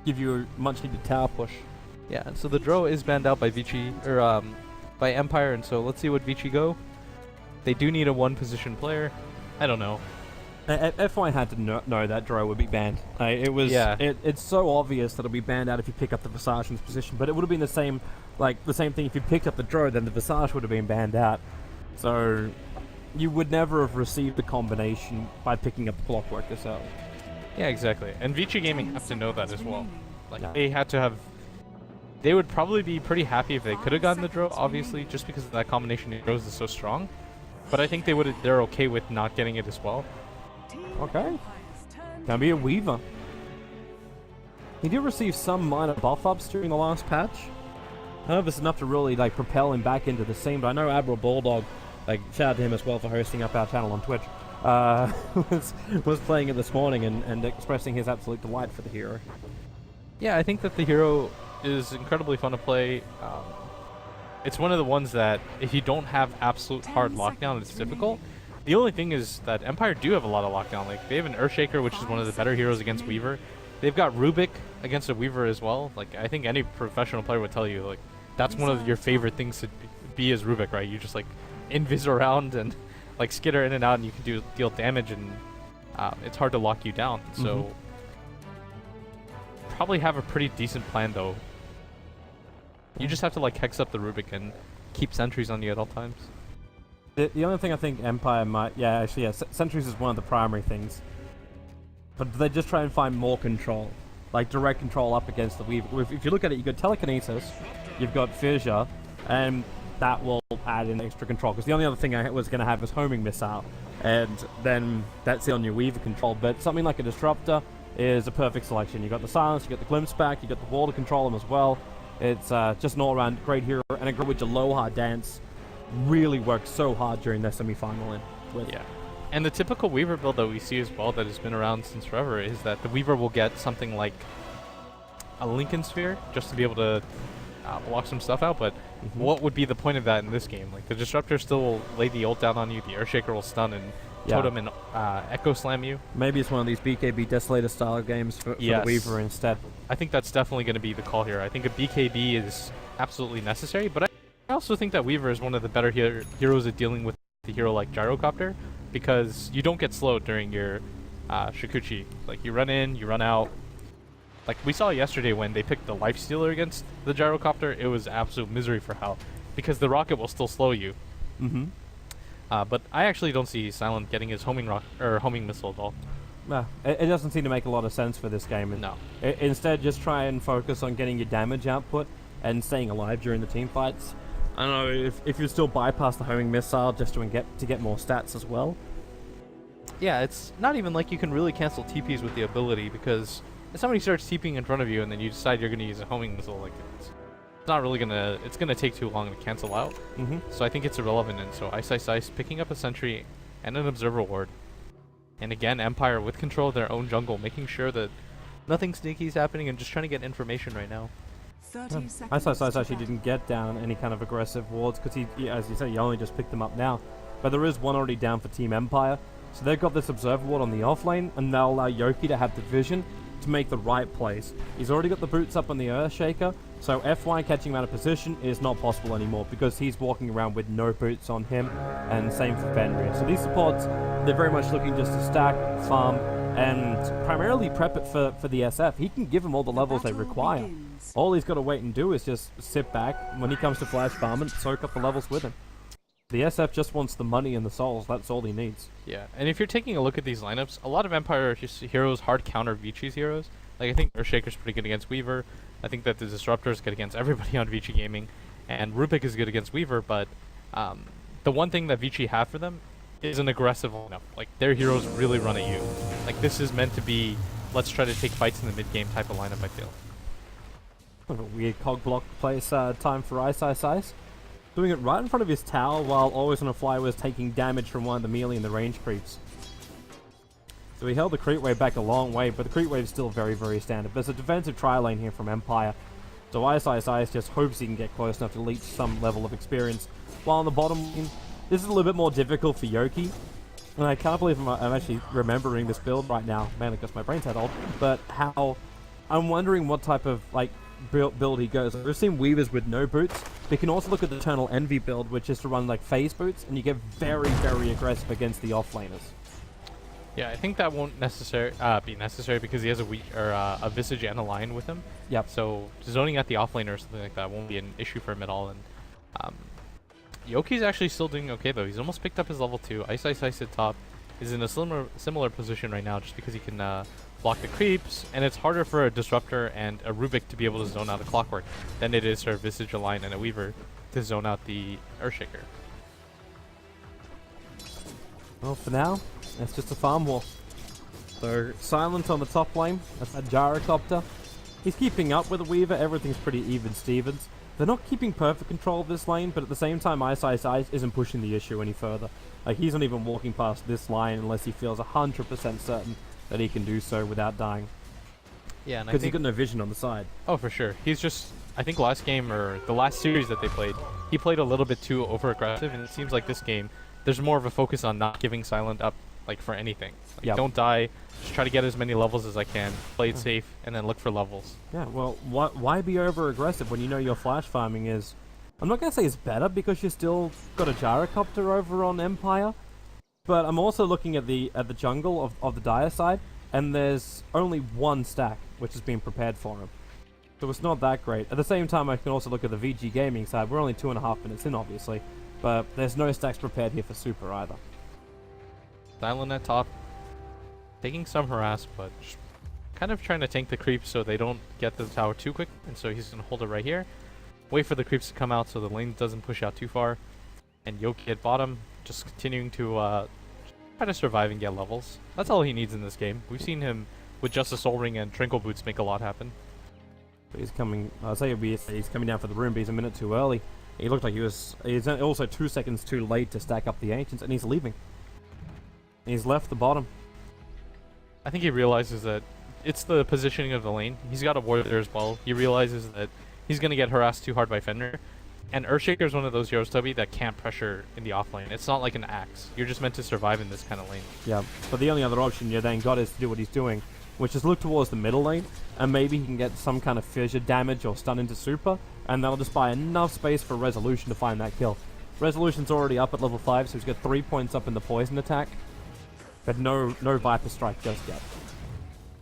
give you a much needed tower push. Yeah, and so the Dro is banned out by Vici, or by Empire, and so let's see what Vici go. They do need a one-position player. I don't know. F1 had to know that Dro would be banned. It's so obvious that it'll be banned out if you pick up the Visage in this position, but it would have been the same thing if you picked up the Dro, then the Visage would have been banned out. So you would never have received the combination by picking up the Clockwork yourself. Yeah, exactly. And Vici Gaming have to know that as well. They had to have... They would probably be pretty happy if they could have gotten the Dro, obviously, just because that combination of Dros is so strong. But I think they're okay with not getting it as well. Okay. Gonna be a Weaver. He did receive some minor buff ups during the last patch. I don't know if it's enough to really propel him back into the scene, but I know Admiral Bulldog, shout out to him as well for hosting up our channel on Twitch, was playing it this morning and expressing his absolute delight for the hero. Yeah, I think that the hero is incredibly fun to play. It's one of the ones that if you don't have absolute hard lockdown, it's difficult. The only thing is that Empire do have a lot of lockdown. They have an Earthshaker, which is one of the better heroes against Weaver. They've got Rubik against a Weaver as well. I think any professional player would tell you, that's one of your favorite things to be as Rubik, right? You just invis around and skitter in and out, and you can deal damage, and it's hard to lock you down. So probably have a pretty decent plan though. You just have to hex up the Rubik and keep sentries on you at all times. The only thing I think Empire might... sentries is one of the primary things. But they just try and find more control. Direct control up against the Weaver. If you look at it, you've got Telekinesis, you've got Fissure, and that will add in extra control. Because the only other thing I was going to have was Homing Missile. And then that's it on your Weaver control. But something like a Disruptor is a perfect selection. You've got the Silence, you've got the Glimpse back, you've got the Wall to control them as well. It's just an all-around great hero. And a group with Aloha Dance really worked so hard during their semi-final with. Yeah. And the typical Weaver build that we see as well that has been around since forever is that the Weaver will get something like a Lincoln Sphere just to be able to block some stuff out, but what would be the point of that in this game? The Disruptor still will lay the ult down on you, the Earthshaker will stun and Totem and Echo Slam you. Maybe it's one of these BKB Desolator style games for the Weaver instead. I think that's definitely going to be the call here. I think a BKB is absolutely necessary, but I also think that Weaver is one of the better heroes at dealing with the hero like Gyrocopter, because you don't get slowed during your Shikuchi. You run in, you run out. We saw yesterday when they picked the Life Stealer against the Gyrocopter, it was absolute misery for Hal, because the rocket will still slow you. But I actually don't see Silent getting his homing missile at all. No, it doesn't seem to make a lot of sense for this game. No. Instead, just try and focus on getting your damage output and staying alive during the team fights. I don't know if you still bypass the homing missile just to get more stats as well. Yeah, it's not even like you can really cancel TPs with the ability, because if somebody starts TPing in front of you and then you decide you're going to use a homing missile, it's not really it's going to take too long to cancel out. So I think it's irrelevant, and so Ice picking up a sentry and an Observer Ward. And again, Empire with control of their own jungle, making sure that nothing sneaky is happening and just trying to get information right now. Ice actually didn't get down any kind of aggressive wards because he, as you said, he only just picked them up now. But there is one already down for Team Empire. So they've got this Observer Ward on the off lane, and they'll allow Yoki to have the vision to make the right plays. He's already got the boots up on the Earthshaker, so FY catching him out of position is not possible anymore because he's walking around with no boots on him, and same for Fenrir. So these supports, they're very much looking just to stack, farm, and primarily prep it for the SF. He can give them all the levels they require. All he's got to wait and do is just sit back when he comes to flash farm and soak up the levels with him. The SF just wants the money and the souls, that's all he needs. Yeah, and if you're taking a look at these lineups, a lot of Empire heroes hard counter Vici's heroes. I think Earthshaker's pretty good against Weaver. I think that the Disruptor is good against everybody on Vici Gaming. And Rubik is good against Weaver, but the one thing that Vici have for them is an aggressive lineup. Their heroes really run at you. This is meant to be, let's try to take fights in the mid-game type of lineup, I feel. A weird cog block place time for Ice. Doing it right in front of his tower while Always on a Fly was taking damage from one of the melee and the range creeps. So he held the creep wave back a long way, but the creep wave is still very, very standard. There's a defensive tri-lane here from Empire. So Ice just hopes he can get close enough to leech some level of experience. While on the bottom lane, this is a little bit more difficult for Yoki. And I can't believe I'm actually remembering this build right now. Man, I guess my brain's had old. But how I'm wondering what type of like build he goes. We've seen Weavers with no boots. We can also look at the Eternal Envy build, which is to run like phase boots, and you get very, very aggressive against the offlaners. Yeah, I think that won't be necessary because he has a Visage and a Lion with him. Yep. So zoning at the offlaner or something like that won't be an issue for him at all. And Yoki's actually still doing okay though. He's almost picked up his level 2. Ice at top is in a similar position right now, just because he can block the creeps, and it's harder for a Disruptor and a Rubik to be able to zone out a Clockwork than it is for a Visage, a Lion, and a Weaver to zone out the Earthshaker. Well, for now, it's just a farm war. So, Silent on the top lane. That's that Gyrocopter. He's keeping up with the Weaver. Everything's pretty even Stevens. They're not keeping perfect control of this lane, but at the same time, Ice isn't pushing the issue any further. Like, he's not even walking past this line unless he feels 100% certain that he can do so without dying. Yeah, and because he's got no vision on the side. Oh, for sure. He's just, I think last game, or the last series that they played, he played a little bit too over-aggressive, and it seems like this game, there's more of a focus on not giving Silent up, like, for anything. Like, yep. Don't die, just try to get as many levels as I can, play it safe, and then look for levels. Yeah, well, why be over-aggressive when you know your flash farming is... I'm not going to say it's better, because you still got a Gyrocopter over on Empire, but I'm also looking at the jungle of the Dire side, and there's only one stack which has been prepared for him. So it's not that great. At the same time, I can also look at the VG Gaming side. We're only 2.5 minutes in, obviously, but there's no stacks prepared here for Super either. Silent at top, taking some harass, but just kind of trying to tank the creeps so they don't get to the tower too quick, and so he's going to hold it right here. Wait for the creeps to come out so the lane doesn't push out too far. And Yoki at bottom, just continuing to try to survive and get levels. That's all he needs in this game. We've seen him with just a Soul Ring and Trinkle Boots make a lot happen. But he's coming, I'll say he's coming down for the room, but he's a minute too early. He looked like he's also 2 seconds too late to stack up the Ancients, and he's leaving. He's left the bottom. I think he realizes that it's the positioning of the lane. He's got a ward there as well. He realizes that he's going to get harassed too hard by Fender. And Earthshaker is one of those heroes, Toby, that can't pressure in the offlane. It's not like an axe. You're just meant to survive in this kind of lane. Yeah, but the only other option you then got is to do what he's doing, which is look towards the middle lane, and maybe he can get some kind of fissure damage or stun into super, and that'll just buy enough space for Resolution to find that kill. Resolution's already up at level 5, so he's got 3 points up in the poison attack, but no Viper Strike just yet.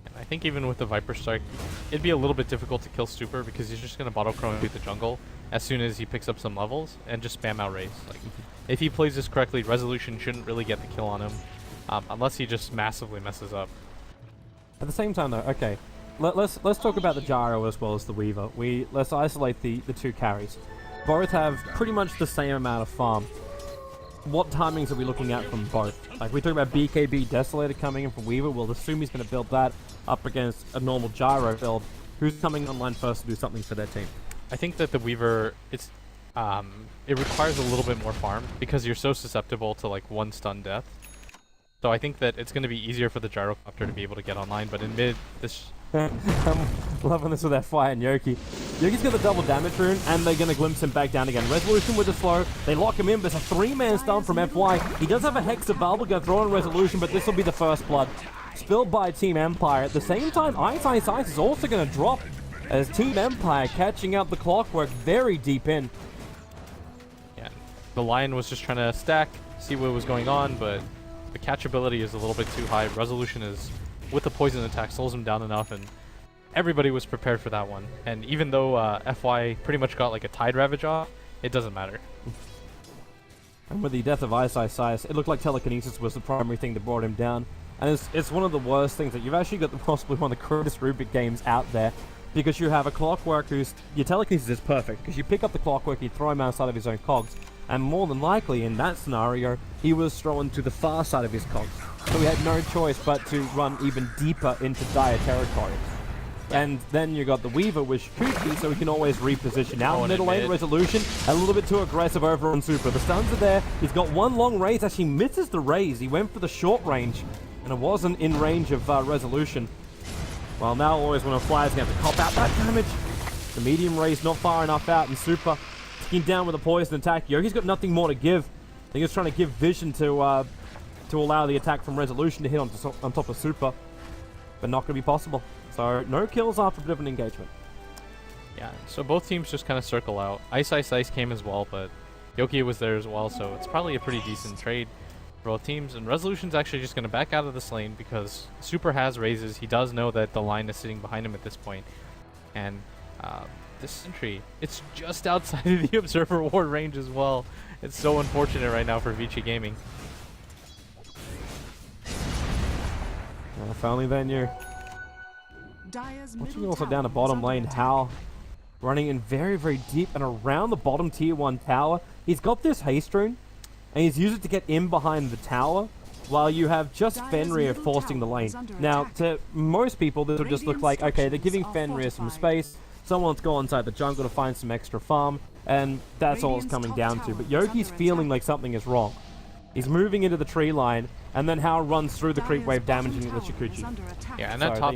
And I think even with the Viper Strike, it'd be a little bit difficult to kill super because he's just going to bottle chrome through the jungle as soon as he picks up some levels and just spam out Raze. Like, if he plays this correctly, Resolution shouldn't really get the kill on him, unless he just massively messes up. At the same time, though, okay, let's talk about the Gyro as well as the Weaver. Let's isolate the two carries. Both have pretty much the same amount of farm. What timings are we looking at from both? Like, we talk about BKB Desolator coming in from Weaver. We'll assume he's going to build that up against a normal Gyro build. Who's coming online first to do something for their team? I think that the Weaver, it requires a little bit more farm because you're so susceptible to like one stun death. So I think that it's going to be easier for the Gyrocopter to be able to get online, but in mid, this... I'm loving this with that fire and Yoki. Yoki's got the double damage rune, and they're going to glimpse him back down again. Resolution with the slow. They lock him in, but it's a 3-man stun from FY. He does have a Hexa Bubble go throw on Resolution, but this will be the first blood. Spilled by Team Empire. At the same time, Ice is also going to drop as Team Empire catching up the Clockwork very deep in. Yeah, the Lion was just trying to stack, see what was going on, but the catchability is a little bit too high. Resolution is, with the poison attack, slows him down enough, and everybody was prepared for that one. And even though FY pretty much got like a Tide Ravage off, it doesn't matter. And with the death of Ice, it looked like telekinesis was the primary thing that brought him down. And it's one of the worst things that you've actually got possibly one of the greatest Rubik games out there, because you have a Clockwork whose your telekinesis is perfect, because you pick up the Clockwork, you throw him outside of his own cogs, and more than likely in that scenario he was thrown to the far side of his cogs, so he had no choice but to run even deeper into dire territory. And then you got the Weaver with Shikuchi, so he can always reposition. Now middle lane Resolution, a little bit too aggressive over on Super. The stuns are there. He's got one long raise, actually misses the raise. He went for the short range, and it wasn't in range of Resolution. Well, now always when a flyer's going to have to cop out that damage. The medium raise not far enough out, and Super taking down with a poison attack. Yogi's got nothing more to give. I think he's trying to give vision to allow the attack from Resolution to hit on top of Super, but not going to be possible. So no kills after a bit of an engagement. Yeah, so both teams just kind of circle out. Ice Ice Ice came as well, but Yoki was there as well, so it's probably a pretty decent trade for both teams. And Resolution's actually just going to back out of this lane because Super has raises. He does know that the line is sitting behind him at this point. And this Sentry, it's just outside of the Observer Ward range as well. It's so unfortunate right now for Vici Gaming. If only they knew. Watching also down the bottom lane, Hal running in very, very deep and around the bottom tier 1 tower. He's got this haste rune, and he's used it to get in behind the tower, while you have just Fenrir forcing the lane. Now, to most people, this would just look like, okay, they're giving Fenrir some space, someone's go inside the jungle to find some extra farm, and that's all it's coming down to. But Yoki's feeling like something is wrong. He's moving into the tree line, and then Hal runs through the creep wave, damaging the Shikuchi. Yeah, and that top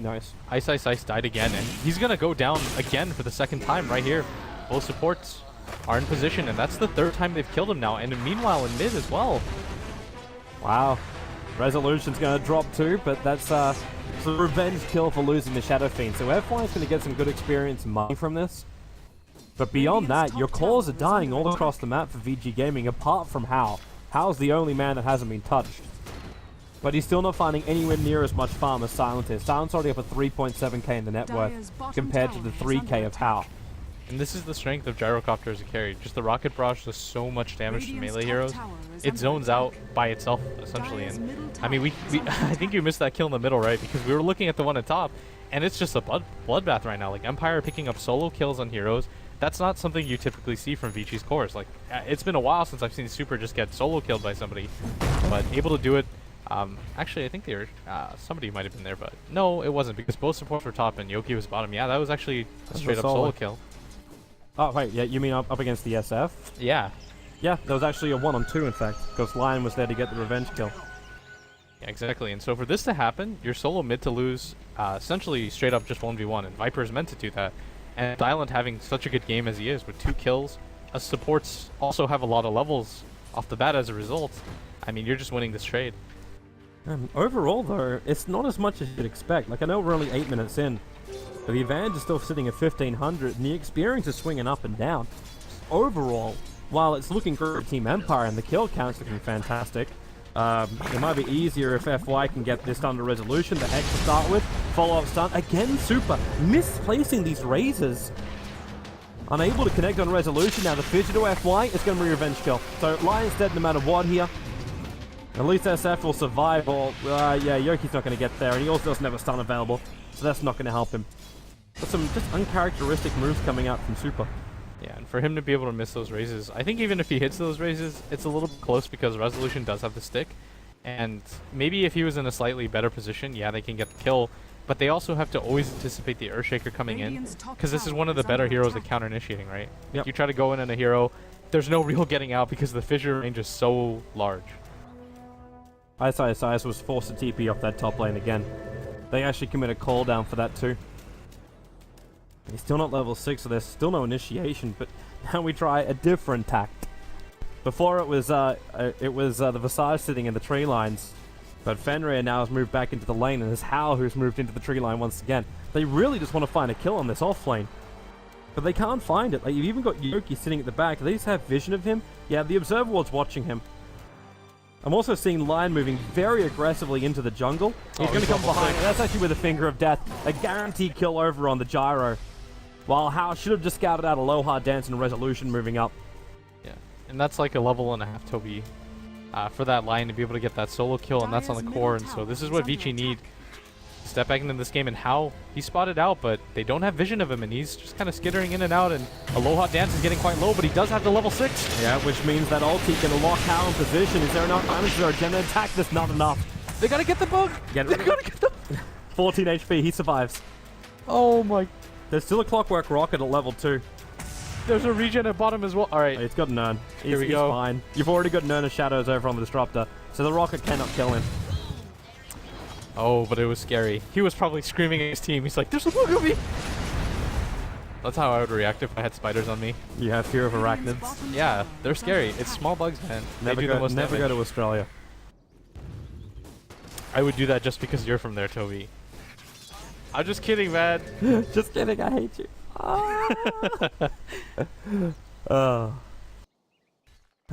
Ice Ice Ice died again, and he's gonna go down again for the second time right here. Both supports are in position, and that's the third time they've killed him now, and meanwhile in mid as well. Wow. Resolution's gonna drop too, but that's a revenge kill for losing the Shadow Fiend. So FY's gonna get some good experience and money from this. But beyond that, your cores are dying all across the map for VG Gaming, apart from Hal. Hal's the only man that hasn't been touched. But he's still not finding anywhere near as much farm as Silent is. Silent's already up at 3.7k in the net worth compared to the 3k of Hal. And this is the strength of Gyrocopter as a carry. Just the Rocket Barrage does so much damage to melee heroes. It zones out by itself, essentially. And I mean, I think you missed that kill in the middle, right? Because we were looking at the one at top, and it's just a bloodbath right now. Like, Empire picking up solo kills on heroes. That's not something you typically see from Vici's cores. Like, it's been a while since I've seen Super just get solo killed by somebody, but able to do it. Actually, I think they were, somebody might have been there, but no, it wasn't, because both supports were top and Yoki was bottom. Yeah, that was actually a straight up solo kill. Oh, wait, yeah, you mean up against the SF? Yeah. Yeah, there was actually a 1-on-2, in fact, because Lion was there to get the revenge kill. Yeah, exactly. And so for this to happen, you're solo mid to lose, essentially straight up just 1v1, and Viper is meant to do that. And Island having such a good game as he is, with 2 kills, supports also have a lot of levels off the bat as a result. I mean, you're just winning this trade. Overall, though, it's not as much as you'd expect. Like, I know we're only 8 minutes in, but the advantage is still sitting at 1500, and the experience is swinging up and down. Overall, while it's looking great for Team Empire and the kill count's looking fantastic, it might be easier if FY can get this done to Resolution, the Hex to start with. Follow-up stun. Again, Super misplacing these razors. Unable to connect on Resolution. Now the Fidget to FY is going to be a revenge kill. So Lion's dead no matter what here. At least SF will survive, or yeah, Yoki's not going to get there, and he also doesn't have a stun available, so that's not going to help him. But some just uncharacteristic moves coming out from Super. Yeah, and for him to be able to miss those raises, I think even if he hits those raises, it's a little bit close because Resolution does have the stick. And maybe if he was in a slightly better position, yeah, they can get the kill. But they also have to always anticipate the Earthshaker coming in, because this is one of the better heroes at counter-initiating, right? Yep. You try to go in on a hero, there's no real getting out because the fissure range is so large. Ice was forced to TP off that top lane again. They actually commit a cooldown for that too. He's still not level 6, so there's still no initiation, but now we try a different tact. Before it was the Visage sitting in the tree lines, but Fenrir now has moved back into the lane, and it's Hal who's moved into the tree line once again. They really just want to find a kill on this off lane, but they can't find it. Like, you've even got Yoki sitting at the back. They just have vision of him. Yeah, the Observer Ward's watching him. I'm also seeing Lion moving very aggressively into the jungle. He's going to come behind. That's actually with a Finger of Death. A guaranteed kill over on the Gyro. While Hal should have just scouted out Aloha Dance and Resolution moving up. Yeah, and that's like a level and a half, Toby, for that Lion to be able to get that solo kill, and that's on the core. And so this is what Vici need. Step back into this game, and Hal, he's spotted out, but they don't have vision of him, and he's just kind of skittering in and out, and Aloha Dance is getting quite low, but he does have the level 6. Yeah, which means that ulti can lock Hal in position. Is there enough damage? Is there a gem attack? There's not enough. They gotta get the bug! They gotta get the 14 HP, he survives. Oh my... There's still a Clockwork Rocket at level 2. There's a regen at bottom as well. Alright. It's got Nern. Here we he's go. Fine. You've already got Nern and Shadows over on the Disruptor, so the Rocket cannot kill him. Oh, but it was scary. He was probably screaming at his team. He's like, there's a bug on me! That's how I would react if I had spiders on me. You have fear of arachnids? Yeah, they're scary. It's small bugs, man. Never go to Australia. I would do that just because you're from there, Toby. I'm just kidding, man. Just kidding, I hate you. Ah.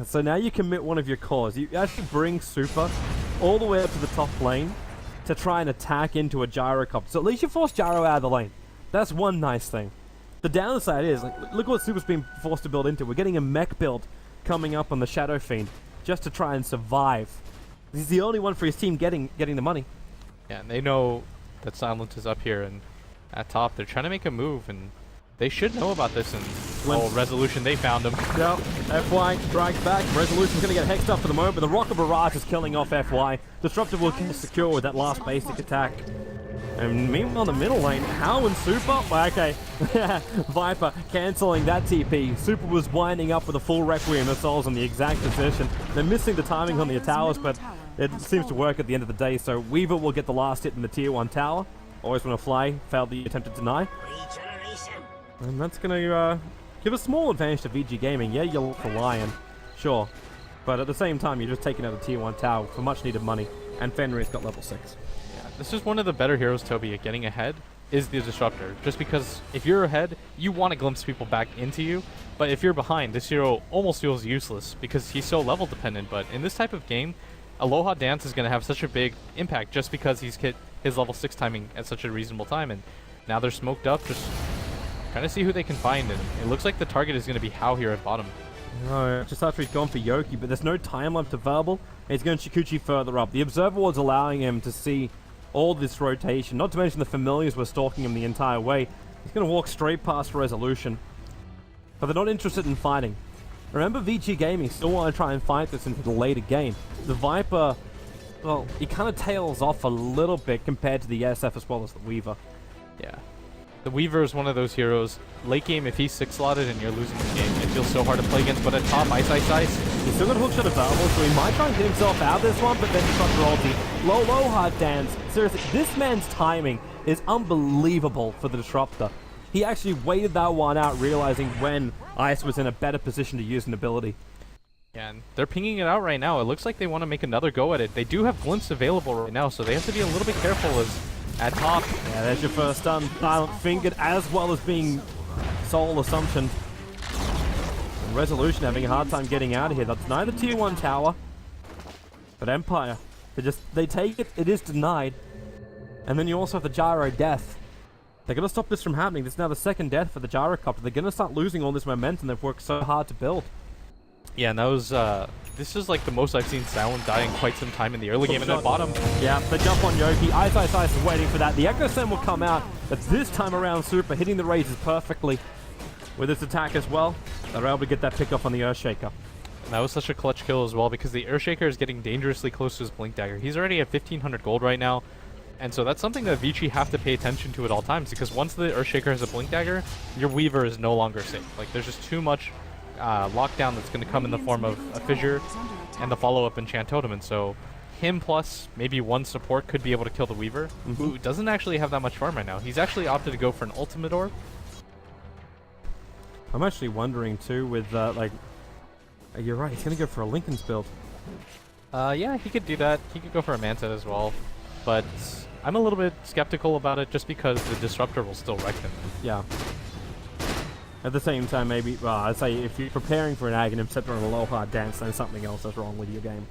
So now you commit one of your cores. You actually bring Super all the way up to the top lane to try and attack into a gyrocopter. So at least you force Gyro out of the lane. That's one nice thing. The downside is, like, look what Super's been forced to build into. We're getting a mech build coming up on the Shadow Fiend just to try and survive. He's the only one for his team getting the money. Yeah, and they know that Silent is up here and at top. They're trying to make a move, and they should know about this. And Resolution, they found him. Yep, FY strikes back. Resolution's going to get hexed up for the moment, but the Rocket Barrage is killing off FY. Disruptor will secure with that last basic attack. And meanwhile, the middle lane, How and Super. Well, okay, Viper cancelling that TP. Super was winding up with a full Requiem of Souls in the exact position. They're missing the timing on the towers, but it seems to work at the end of the day. So Weaver will get the last hit in the tier 1 tower. Always want to fly, failed the attempted deny. And that's going to give a small advantage to VG Gaming. Yeah, you're for Lion, sure. But at the same time, you're just taking out a tier 1 tower for much needed money. And Fenrir's got level 6. This is one of the better heroes, Toby, at getting ahead, is the Disruptor. Just because if you're ahead, you want to glimpse people back into you, but if you're behind, this hero almost feels useless because he's so level dependent. But in this type of game, Aloha Dance is going to have such a big impact just because he's hit his level 6 timing at such a reasonable time, and now they're smoked up, just trying to see who they can find, and it looks like the target is going to be How here at bottom. No, just after he's gone for Yoki, but there's no time left available, and he's going Shikuchi further up. The Observer Ward's allowing him to see all this rotation, not to mention the familiars were stalking him the entire way. He's going to walk straight past Resolution. But they're not interested in fighting. Remember, VG Gaming still want to try and fight this into the later game. The Viper, well, he kind of tails off a little bit compared to the SF as well as the Weaver. Yeah. The Weaver is one of those heroes. Late game, if he's 6-slotted and you're losing the game, it feels so hard to play against. But at top, Ice. He's still got hookshot available, so he might try and get himself out of this one, but then Disruptor ulti. Low hard dance. Seriously, this man's timing is unbelievable for the Disruptor. He actually waited that one out, realizing when Ice was in a better position to use an ability. Yeah, and they're pinging it out right now. It looks like they want to make another go at it. They do have glimpse available right now, so they have to be a little bit careful as at top. Yeah, there's your first stun. Silent fingered as well as being Soul Assumption. And Resolution having a hard time getting out of here. That's neither tier 1 tower, but Empire. They take it, it is denied. And then you also have the Gyro death. They're going to stop this from happening. This is now the second death for the Gyrocopter. They're going to start losing all this momentum they've worked so hard to build. Yeah, and that was, this is like the most I've seen Silent die in quite some time in the early game, and at bottom. Yeah, they jump on Yoki. Ice is waiting for that. The Echo Send will come out, but this time around Super hitting the razors perfectly with its attack as well. They're able to get that pick off on the Earthshaker. That was such a clutch kill as well, because the Earthshaker is getting dangerously close to his Blink Dagger. He's already at 1,500 gold right now, and so that's something that Vici have to pay attention to at all times, because once the Earthshaker has a Blink Dagger, your Weaver is no longer safe. Like, there's just too much lockdown that's going to come in the form of a Fissure and the follow-up Enchant Totem, and so him plus maybe one support could be able to kill the Weaver, who doesn't actually have that much farm right now. He's actually opted to go for an Ultimate Orb. I'm actually wondering too with you're right, he's going to go for a Linken's build. Yeah, he could do that. He could go for a Manta as well, but I'm a little bit skeptical about it just because the Disruptor will still wreck him. Yeah. At the same time, maybe, well, I'd say if you're preparing for an Aghanim Scepter and a low hard dance, then something else is wrong with your game.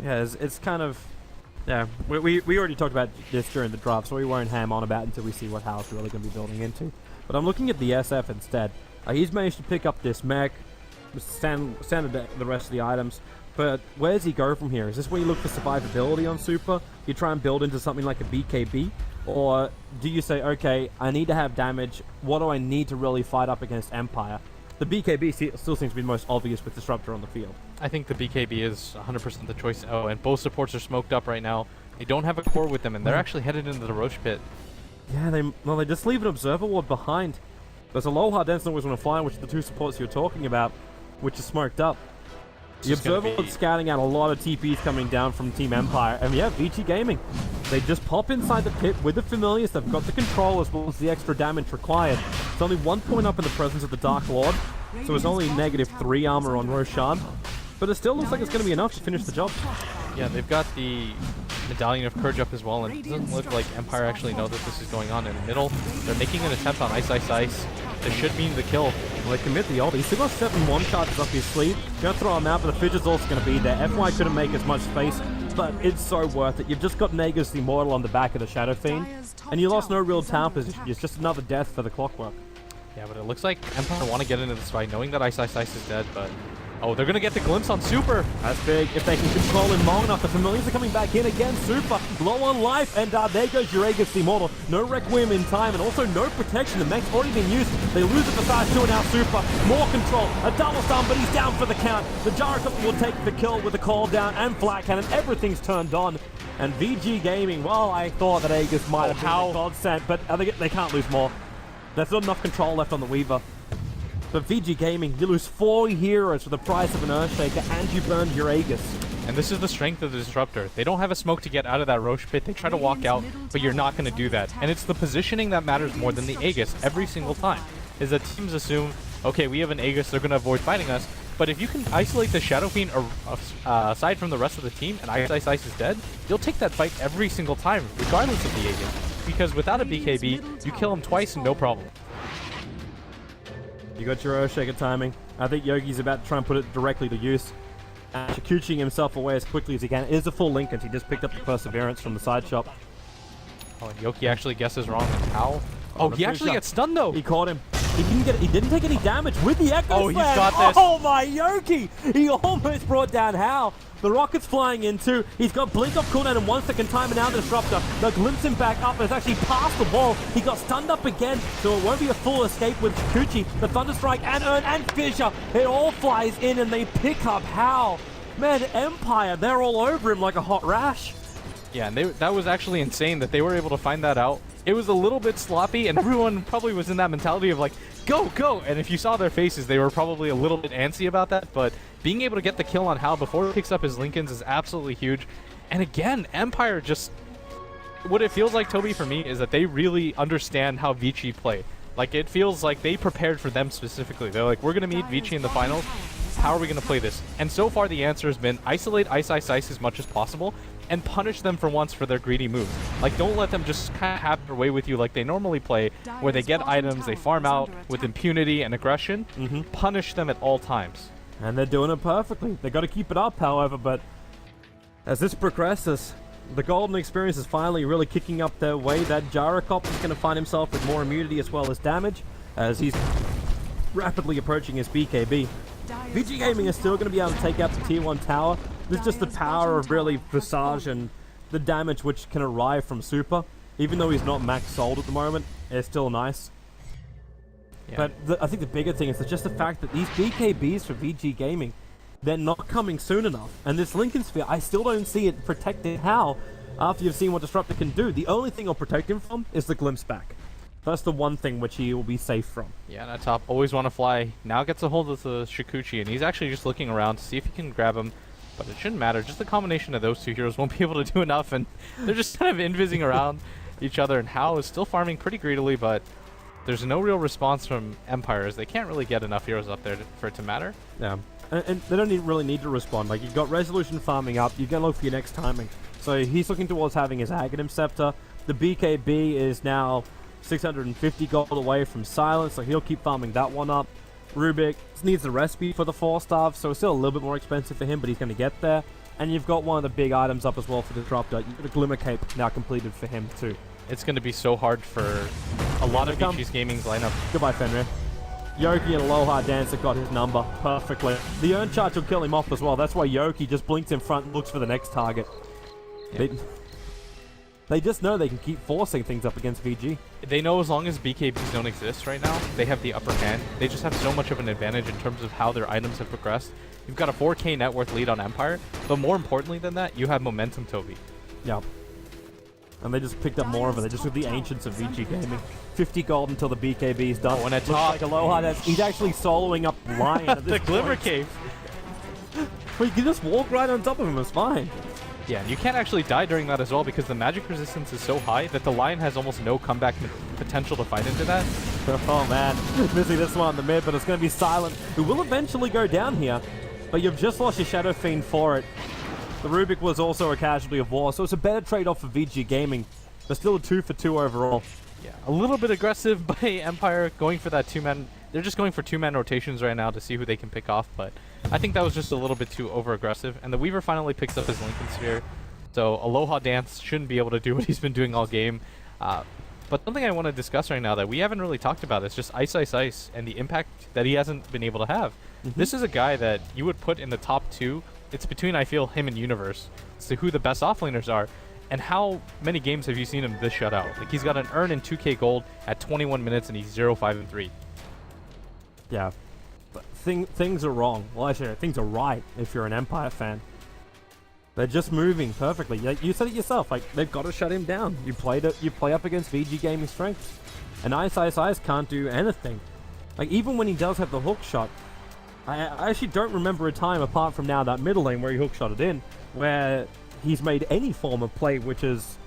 Yeah, it's kind of, yeah, we already talked about this during the draft, so we won't ham on about it until we see what house we're really going to be building into. But I'm looking at the SF instead. He's managed to pick up this mech, standard the rest of the items, but where does he go from here? Is this where you look for survivability on Super? You try and build into something like a BKB? Or do you say, okay, I need to have damage, what do I need to really fight up against Empire? The BKB still seems to be the most obvious with Disruptor on the field. I think the BKB is 100% the choice. Oh, and both supports are smoked up right now. They don't have a core with them, and they're actually headed into the Roach Pit. Yeah, they just leave an Observer Ward behind. There's a low hard dance always want to fly, which is the two supports you're talking about, which is smoked up. The Observer Ward's scouting out a lot of TPs coming down from Team Empire, and yeah, VG Gaming. They just pop inside the pit with the Familiars. They've got the control as well as the extra damage required. It's only 1 point up in the presence of the Dark Lord, so it's only -3 armor on Roshan. But it still looks like it's going to be enough to finish the job. Yeah, they've got the Medallion of Courage up as well, and it doesn't look like Empire actually know that this is going on in the middle. They're making an attempt on Ice Ice Ice. This should mean the kill. Well, they commit the ult. He's still got 7 one-charges up his sleeve. Gonna throw him out, but the Fidget's also gonna be there. FY couldn't make as much space, but it's so worth it. You've just got Nagus the Immortal on the back of the Shadow Fiend, and you lost no real town position. It's just another death for the Clockwork. Yeah, but it looks like Empire want to get into this fight, knowing that Ice Ice Ice is dead, but... Oh, they're going to get the glimpse on Super. That's big. If they can control him long enough, the Familiars are coming back in again. Super low on life, and there goes Uragas the Immortal. No Requiem in time, and also no protection. The mech's already been used. They lose it for size 2, and now Super. More control. A double stun, but he's down for the count. The Gyrocopter will take the kill with the call down and flat cannon. Everything's turned on. And VG Gaming, well, I thought that Aegis might have been a godsend, but they can't lose more. There's not enough control left on the Weaver. But VG Gaming, you lose 4 heroes for the price of an Earthshaker, and you burned your Aegis. And this is the strength of the Disruptor. They don't have a smoke to get out of that Roche pit. They try to walk out, but you're not going to do that. And it's the positioning that matters more than the Aegis every single time. Is that teams assume, okay, we have an Aegis, they're going to avoid fighting us. But if you can isolate the Shadow Fiend aside from the rest of the team, and Ice Ice Ice is dead, you'll take that fight every single time, regardless of the Aegis. Because without a BKB, you kill him twice and no problem. You got your Earthshaker timing. I think Yogi's about to try and put it directly to use. Shikuchiing himself away as quickly as he can. It is a full Linkens. He just picked up the Perseverance from the side shop. Oh, and Yoki actually guesses wrong and how? Oh, he actually gets stunned though. He caught him. He didn't take any damage with the Echo Oh, Slam. He's got this. Oh my Yoki! He almost brought down Hal. The rocket's flying in too. He's got blink off cooldown in 1 second time, and now the Disruptor. They'll glimpse him back up, and it's actually past the wall. He got stunned up again, so it won't be a full escape with Kikuchi. The Thunderstrike and Urn and Fissure. It all flies in, and they pick up Hal. Man, Empire, they're all over him like a hot rash. Yeah, and that was actually insane that they were able to find that out. It was a little bit sloppy, and everyone probably was in that mentality of like, go, go! And if you saw their faces, they were probably a little bit antsy about that, but being able to get the kill on Hal before he picks up his Linkens is absolutely huge. And again, Empire just... What it feels like, Toby, for me, is that they really understand how Vici play. Like, it feels like they prepared for them specifically. They're like, we're going to meet Vici in the finals. How are we going to play this? And so far, the answer has been isolate Ice Ice Ice as much as possible and punish them for once for their greedy moves. Like, don't let them just kind of have their way with you like they normally play, where they get items, they farm out with impunity and aggression. Punish them at all times. And they're doing it perfectly. They got to keep it up, however, but as this progresses, the Golden Experience is finally really kicking up their way. That Gyrocopter is going to find himself with more immunity as well as damage, as he's rapidly approaching his BKB. VG Gaming is still going to be able to take out the Tier 1 tower. There's just the power of really Visage and the damage which can arrive from Super. Even though he's not max sold at the moment, it's still nice. Yeah. But I think the bigger thing is just the fact that these BKBs for VG Gaming, they're not coming soon enough. And this Linken Sphere, I still don't see it protecting Hal after you've seen what Disruptor can do. The only thing I'll protect him from is the glimpse back. That's the one thing which he will be safe from. Yeah, and at top, always want to fly. Now gets a hold of the Shikuchi, and he's actually just looking around to see if he can grab him. But it shouldn't matter. Just the combination of those two heroes won't be able to do enough, and they're just kind of invising around each other. And Hal is still farming pretty greedily, but there's no real response from Empire, as they can't really get enough heroes up there for it to matter. Yeah, and they don't really need to respond. Like, you've got Resolution farming up. You're going to look for your next timing. So he's looking towards having his Aghanim Scepter. The BKB is now 650 gold away from Silence, so he'll keep farming that one up. Rubik needs the recipe for the 4-star, so it's still a little bit more expensive for him, but he's going to get there. And you've got one of the big items up as well for the Disruptor. You've got a Glimmer Cape now completed for him too. It's going to be so hard for a lot of VG's Gaming's lineup. Goodbye, Fenrir. Yoki and Aloha Dancer got his number perfectly. The Urn Charge will kill him off as well. That's why Yoki just blinks in front and looks for the next target. Yeah. They just know they can keep forcing things up against VG. They know as long as BKBs don't exist right now, they have the upper hand. They just have so much of an advantage in terms of how their items have progressed. You've got a 4k net worth lead on Empire, but more importantly than that, you have momentum, Toby. Yeah. And they just picked up more of it. They just took the Ancients of VG Gaming. 50 gold until the BKB is done. Oh, and at top. Like Aloha, he's actually soloing up Lion at this the Glimmer Cave. Well, you can just walk right on top of him, it's fine. Yeah, and you can't actually die during that as well because the magic resistance is so high that the Lion has almost no comeback potential to fight into that. Oh man, missing this one in the mid, but it's going to be Silent, who will eventually go down here. But you've just lost your Shadow Fiend for it. The Rubik was also a casualty of war, so it's a better trade-off for VG Gaming. But still a 2 for 2 overall. Yeah, a little bit aggressive by Empire going for that 2-man. They're just going for 2-man rotations right now to see who they can pick off, but I think that was just a little bit too over-aggressive. And the Weaver finally picks up his Lincoln Sphere, so Aloha Dance shouldn't be able to do what he's been doing all game. But something I want to discuss right now that we haven't really talked about is just Ice Ice Ice and the impact that he hasn't been able to have. This is a guy that you would put in the top 2. It's between, I feel, him and Universe as to who the best offlaners are. And how many games have you seen him this shutout? Like, he's got an earn in 2K Gold at 21 minutes and he's 0-5-3. Yeah. But things are wrong. Well, actually, things are right if you're an Empire fan. They're just moving perfectly. You said it yourself. Like, they've got to shut him down. You play up against VG Gaming strengths. And Ice Ice Ice can't do anything. Like, even when he does have the hook shot, I actually don't remember a time apart from now that middle lane where he hook shotted in, where he's made any form of play which has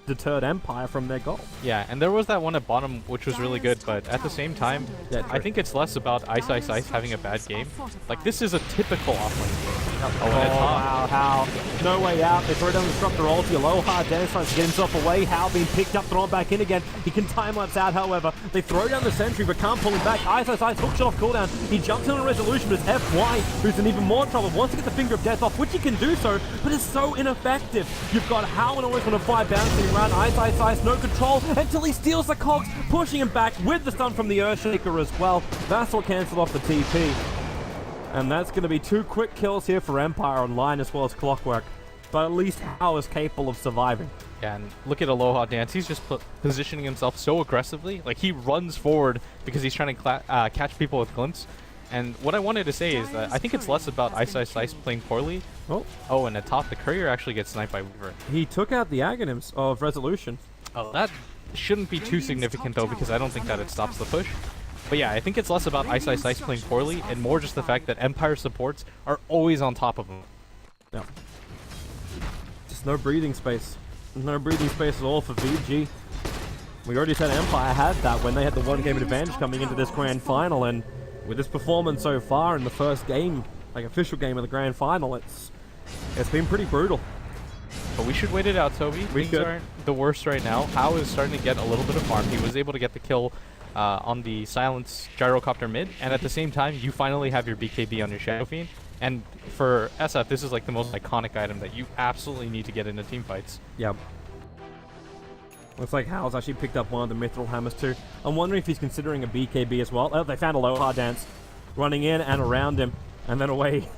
deterred Empire from their goal. Yeah, and there was that one at bottom which was really good, but at the same time, I think it's less about Ice Ice Ice having a bad game. Like, this is a typical offlane game. Oh, wow, How. No way out. They throw down the Disruptor ulti. Aloha Dance tries to get himself away. How being picked up, thrown back in again. He can time-lapse out, however. They throw down the sentry, but can't pull him back. Ice Ice Ice hooks it off cooldown. He jumps in on a resolution, but it's FY, who's in even more trouble. Wants to get the Finger of Death off, which he can do so, but it's so ineffective. You've got How and always want to fire bouncing around. Ice Ice Ice, no control, until he steals the cogs, pushing him back with the stun from the Earthshaker as well. That's what cancelled off the TP. And that's going to be 2 quick kills here for Empire Online as well as Clockwork. But at least How is capable of surviving. Yeah, and look at Aloha Dance. He's just positioning himself so aggressively. Like, he runs forward because he's trying to catch people with glimpse. And what I wanted to say is that I think it's less about Ice Ice Ice playing poorly. Oh, and at top, the Courier actually gets sniped by Weaver. He took out the Aghanims of Resolution. Oh, that shouldn't be too significant, though, because I don't think that it stops the push. But yeah, I think it's less about Ice Ice Ice playing poorly and more just the fact that Empire supports are always on top of him. Yeah. Just no breathing space. No breathing space at all for VG. We already said Empire had that when they had the 1 game advantage coming into this grand final, and with this performance so far in the first game, like official game of the grand final, it's been pretty brutal. But we should wait it out, Toby. Things aren't the worst right now. How is starting to get a little bit of farm. He was able to get the kill on the Silence Gyrocopter mid, and at the same time, you finally have your BKB on your Shadow Fiend. And for SF, this is like the most iconic item that you absolutely need to get into team fights. Yep. Looks like Hal's actually picked up one of the Mithril Hammers too. I'm wondering if he's considering a BKB as well. Oh, they found Aloha Dance running in and around him, and then away.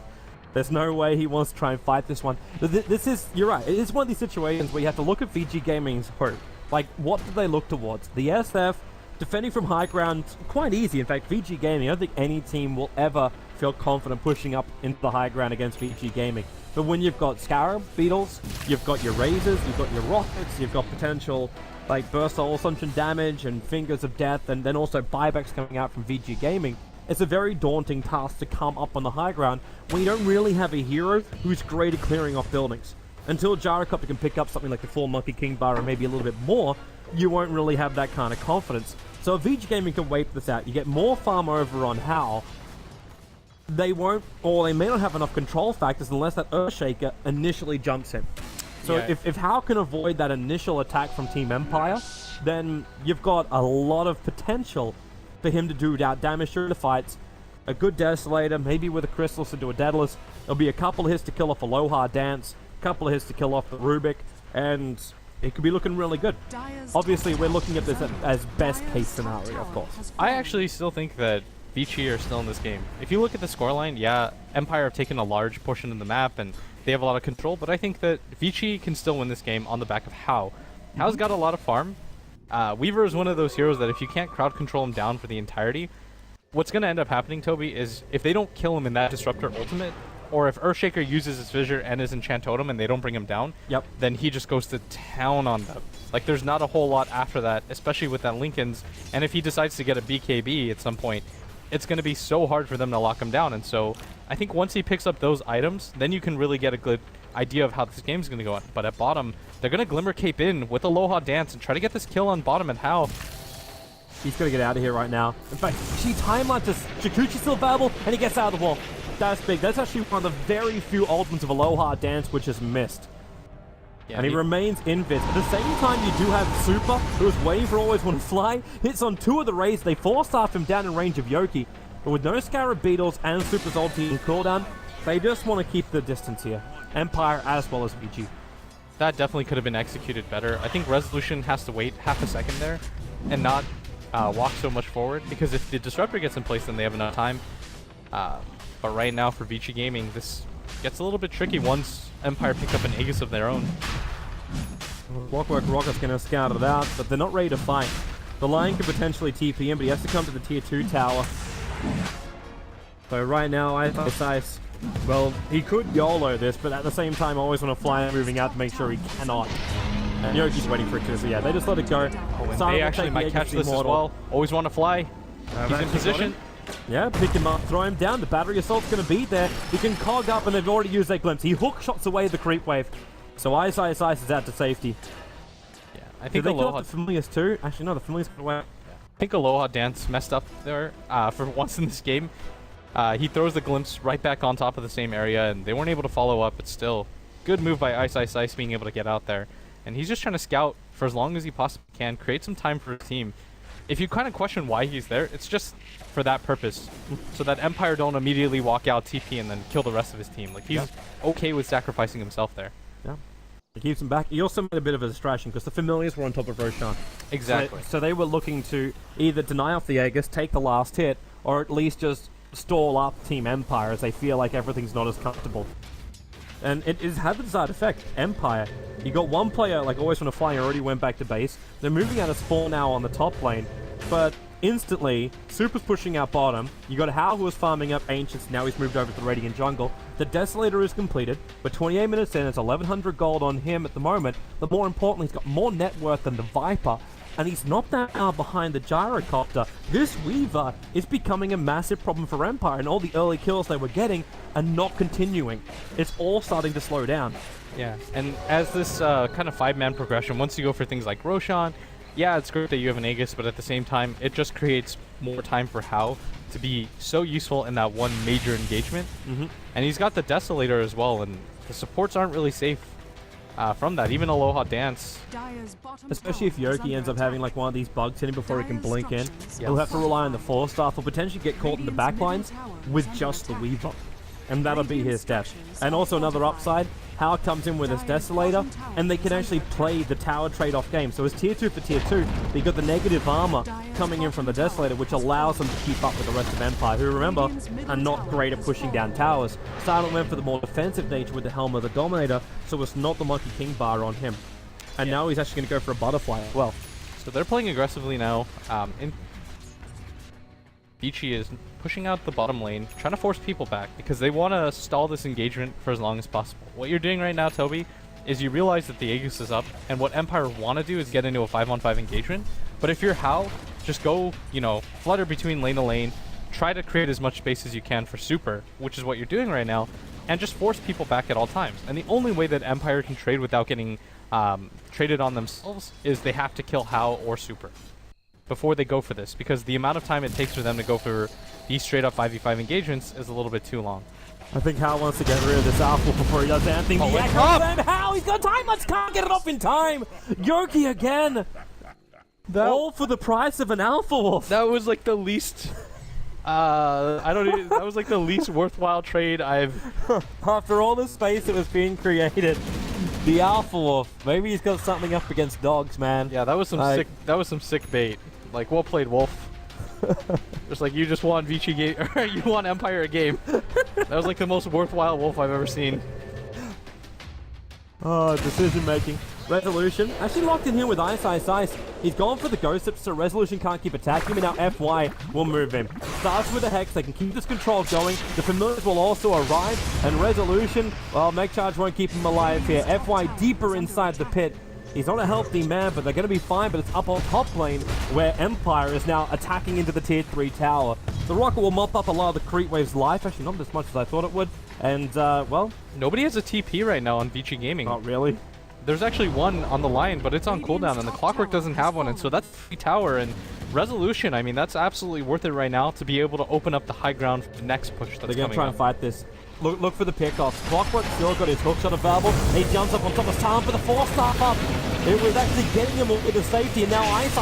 There's no way he wants to try and fight this one. This is, you're right, it's one of these situations where you have to look at VG Gaming's hope. Like, what do they look towards? The SF, defending from high ground, quite easy. In fact, VG Gaming, I don't think any team will ever feel confident pushing up into the high ground against VG Gaming. But when you've got Scarab Beetles, you've got your Razors, you've got your Rockets, you've got potential like Burst Soul Assumption damage and Fingers of Death, and then also buybacks coming out from VG Gaming, it's a very daunting task to come up on the high ground when you don't really have a hero who's great at clearing off buildings. Until Gyrocopter can pick up something like the 4 Monkey King Bar or maybe a little bit more, you won't really have that kind of confidence. So if VG Gaming can wait this out, you get more farm over on How. They won't, or they may not have enough control factors unless that Earthshaker initially jumps in. So Yeah. if How can avoid that initial attack from Team Empire, then you've got a lot of potential for him to do damage through the fights. A good Desolator, maybe with a Crystals into a Daedalus. There'll be a couple of hits to kill off Aloha Dance, a couple of hits to kill off the Rubik, and it could be looking really good. Obviously, we're looking at this as best case scenario, of course. I actually still think that Vici are still in this game. If you look at the scoreline, yeah, Empire have taken a large portion of the map and they have a lot of control, but I think that Vici can still win this game on the back of How. How's got a lot of farm. Weaver is one of those heroes that if you can't crowd control him down for the entirety, what's going to end up happening, Toby, is if they don't kill him in that Disruptor ultimate, or if Earthshaker uses his Fissure and his Enchant Totem and they don't bring him down, then he just goes to town on them. Like, there's not a whole lot after that, especially with that Lincoln's, and if he decides to get a BKB at some point, it's going to be so hard for them to lock him down. And so I think once he picks up those items, then you can really get a good idea of how this game's going to go on. But at bottom, they're going to Glimmer Cape in with Aloha Dance and try to get this kill on bottom and How. He's got to get out of here right now. In fact, she time lapses. Shikuchi's still available, and he gets out of the wall. That's big. That's actually one of the very few ultimates of Aloha Dance which is missed. Yeah, and he remains invis. At the same time, you do have Super, who is waiting for Always Want to Fly. Hits on 2 of the raids. They force off him down in range of Yoki. But with no Scarab Beetles and Super's ulti in cooldown, they just want to keep the distance here. Empire as well as VG. That definitely could have been executed better. I think Resolution has to wait half a second there and not walk so much forward, because if the Disruptor gets in place, then they have enough time. But right now for Vici Gaming, this gets a little bit tricky once Empire pick up an Aegis of their own. Clockwork Rocket's going to scout it out, but they're not ready to fight. The Lion could potentially TP in, but he has to come to the tier 2 tower. So right now, Ice, well, he could YOLO this, but at the same time, Always Want to Fly moving out to make sure he cannot. And Yoki's waiting for it too, so yeah, they just let it go. They actually might catch this as well. Always Want to Fly. He's in position. Yeah, pick him up, throw him down. The battery assault's going to be there. He can cog up, and they've already used their glimpse. He hook shots away the creep wave. So Ice is out to safety. Yeah, I think Aloha... Did they kill Aloha... the Familiars too? Actually, no, the Familiars got away. Yeah. I think Aloha Dance messed up there for once in this game. He throws the glimpse right back on top of the same area, and they weren't able to follow up, but still, good move by Ice being able to get out there. And he's just trying to scout for as long as he possibly can, create some time for his team. If you kind of question why he's there, it's just for that purpose, so that Empire don't immediately walk out, TP, and then kill the rest of his team. Like, he's okay with sacrificing himself there. Yeah. He keeps him back. He also made a bit of a distraction because the Familiars were on top of Roshan. Exactly. So they were looking to either deny off the Aegis, take the last hit, or at least just stall up Team Empire as they feel like everything's not as comfortable. And it has had the desired effect. Empire, you got one player, like Always Want to Fly, already went back to base. They're moving out of spawn now on the top lane, but instantly, Super's pushing out bottom. You got Hao, who was farming up Ancients, now he's moved over to the Radiant Jungle. The Desolator is completed, but 28 minutes in, it's 1100 gold on him at the moment, but more importantly, he's got more net worth than the Viper, and he's not that far behind the Gyrocopter. This Weaver is becoming a massive problem for Empire, and all the early kills they were getting are not continuing. It's all starting to slow down. Yeah, and as this kind of 5-man progression, once you go for things like Roshan, yeah, it's great that you have an Aegis, but at the same time, it just creates more time for Hao to be so useful in that one major engagement. And he's got the Desolator as well, and the supports aren't really safe from that. Even Aloha Dance. Especially if Yoki ends up having like one of these bugs in him before he can blink in. He'll have to rely on the 4-staff or potentially get caught in the backlines with just the Weaver. And that'll be his death. And also another upside, Hao comes in with his Desolator, and they can actually play the tower trade-off game. So it's tier 2 for tier 2, but you got the negative armor coming in from the Desolator, which allows them to keep up with the rest of Empire, who, remember, are not great at pushing down towers. Silent went for the more defensive nature with the Helm of the Dominator, so it's not the Monkey King bar on him. And now he's actually going to go for a Butterfly as well. So they're playing aggressively now. Vici is pushing out the bottom lane, trying to force people back because they want to stall this engagement for as long as possible. What you're doing right now, Toby, is you realize that the Aegis is up, and what Empire want to do is get into a 5-on-5 engagement. But if you're Hao, just go, you know, flutter between lane to lane, try to create as much space as you can for Super, which is what you're doing right now, and just force people back at all times. And the only way that Empire can trade without getting traded on themselves is they have to kill Hao or Super before they go for this, because the amount of time it takes for them to go for these straight-up 5v5 engagements is a little bit too long. I think Hao wants to get rid of this Alpha before he does anything. Oh, Yeah, up! Hao, he's got time! Let's can't get it off in time! Yoki again! All for the price of an Alpha Wolf! That was like the least... that was like the least worthwhile trade I've... After all the space that was being created, the Alpha Wolf. Maybe he's got something up against dogs, man. Yeah, that was some sick bait. Like, well played, Wolf. Just like, you just won Vici game, or you won Empire a game. That was like the most worthwhile Wolf I've ever seen. Oh, decision making. Resolution actually locked in here with Ice. He's gone for the Ghost Hip, so Resolution can't keep attacking him, and now FY will move him. Starts with a Hex, they can keep this control going. The Familiars will also arrive, and Resolution, well, Mech Charge won't keep him alive here. FY deeper inside the pit. He's not a healthy man, but they're going to be fine, but it's up on top lane, where Empire is now attacking into the tier 3 tower. The Rocket will mop up a lot of the Creep Wave's life, actually not as much as I thought it would, and, well... Nobody has a TP right now on Vici Gaming. Not really. There's actually one on the line, but it's on cooldown, and the Clockwork doesn't have one, and so that's the tower, and Resolution, I mean, that's absolutely worth it right now to be able to open up the high ground for the next push that's coming. They're going to try and fight this. Look for the pickoff. Clockwork still got his hookshot available. He jumps up on top of Silent for the 4-star up. It was actually getting him into safety, and now Ice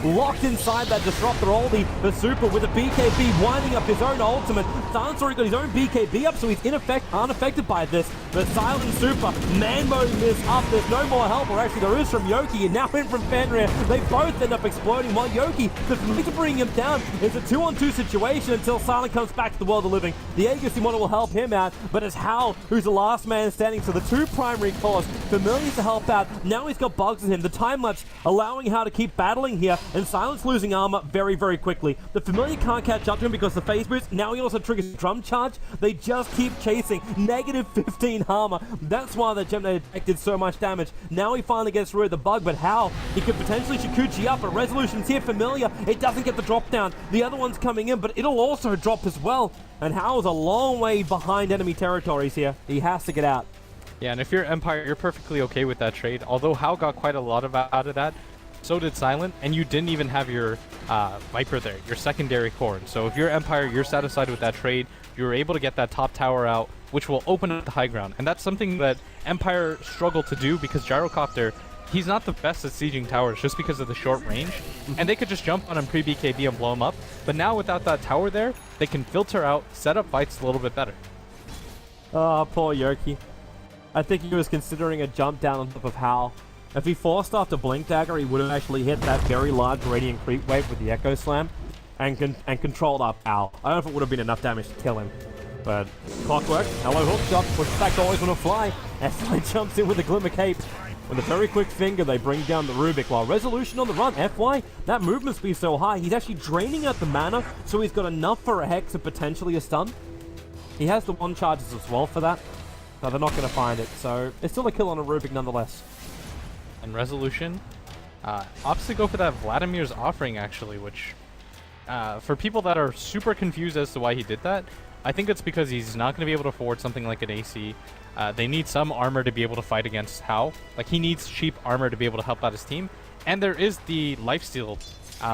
locked inside that Disruptor ulti. The Super with a BKB winding up his own ultimate. Silent's already got his own BKB up, so he's unaffected by this. But Silent and Super man-moding this up. There's no more help, or actually there is from Yoki, and now in from Fenrir. They both end up exploding, while Yoki, the need to bring him down. It's a 2-on-2 situation until Silent comes back to the world of living. The Aegis model will help him out, but it's Hal who's the last man standing, so the two primary cores, Familiar's to help out. Now he's got bugs in him. The time lapse allowing Hal to keep battling here, and Silent's losing armor very, very quickly. The Familiar can't catch up to him because the phase boost. Now he also triggers drum charge. They just keep chasing. Negative 15 armor. That's why the Gemini did so much damage. Now he finally gets rid of the bug, but Hal, he could potentially Shikuchi up, but Resolution's here. Familiar, it doesn't get the drop down. The other one's coming in, but it'll also drop as well. And Hal's a long way behind enemy territories here. He has to get out. Yeah, and if you're Empire, you're perfectly okay with that trade. Although Hal got quite a lot out of that, so did Silent, and you didn't even have your Viper there, your secondary core. So if you're Empire, you're satisfied with that trade. You were able to get that top tower out, which will open up the high ground. And that's something that Empire struggled to do because Gyrocopter, he's not the best at sieging towers just because of the short range. And they could just jump on him pre-BKB and blow him up. But now without that tower there, they can filter out, set up fights a little bit better. Oh, poor Yoki. I think he was considering a jump down on top of Hal. If he forced after Blink Dagger, he would have actually hit that very large Radiant Creep Wave with the Echo Slam and controlled up Hal. I don't know if it would have been enough damage to kill him. But Clockwork, hello hookshot, push back to always want to fly. FY jumps in with the Glimmer Cape. With a very quick finger, they bring down the Rubik, while Resolution on the run. FY, that movement speed so high, he's actually draining out the mana, so he's got enough for a Hex and potentially a stun. He has the one charges as well for that. No, they're not going to find it, so it's still a kill on a Rubik nonetheless. And Resolution opts to go for that Vladimir's offering, actually, which for people that are super confused as to why he did that, I think it's because he's not going to be able to afford something like an AC. They need some armor to be able to fight against Hal. Like, he needs cheap armor to be able to help out his team. And there is the lifesteal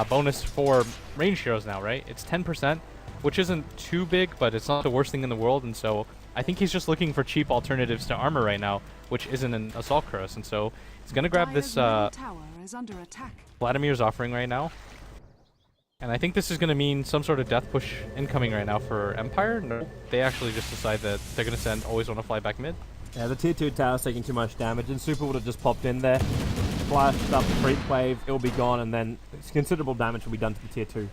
bonus for range heroes now, right? It's 10%, which isn't too big, but it's not the worst thing in the world, and so I think he's just looking for cheap alternatives to armor right now, which isn't an Assault Cuirass, and so he's going to grab this Vladimir's offering right now. And I think this is going to mean some sort of death push incoming right now for Empire. No, they actually just decide that they're going to send Always Want to Fly back mid. Yeah, the tier 2 tower's taking too much damage, and Super would have just popped in there, flashed up the creep wave, it'll be gone, and then considerable damage will be done to the tier 2.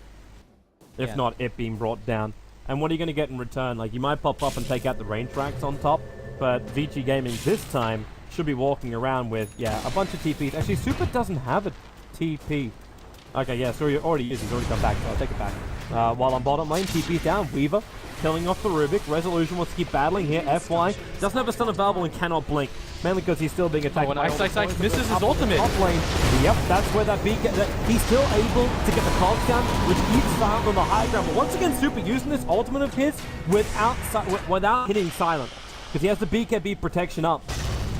If not, it being brought down. And what are you going to get in return? Like, you might pop up and take out the range racks on top, but VG Gaming this time should be walking around with, yeah, a bunch of TPs. Actually, Super doesn't have a TP. Okay, yeah, so he already is. He's already come back, so I'll take it back. While on bottom lane, TP's down. Weaver killing off the Rubik. Resolution wants to keep battling here. FY doesn't have a stun available and cannot blink. Mainly because he's still being attacked. Oh, and Ice misses his ultimate. Top lane. Yep, that's where that beacon... He's still able to get the cogs down, which keeps Silent on the high ground. But once again, Super using this ultimate of his without hitting Silent. Because he has the BKB protection up.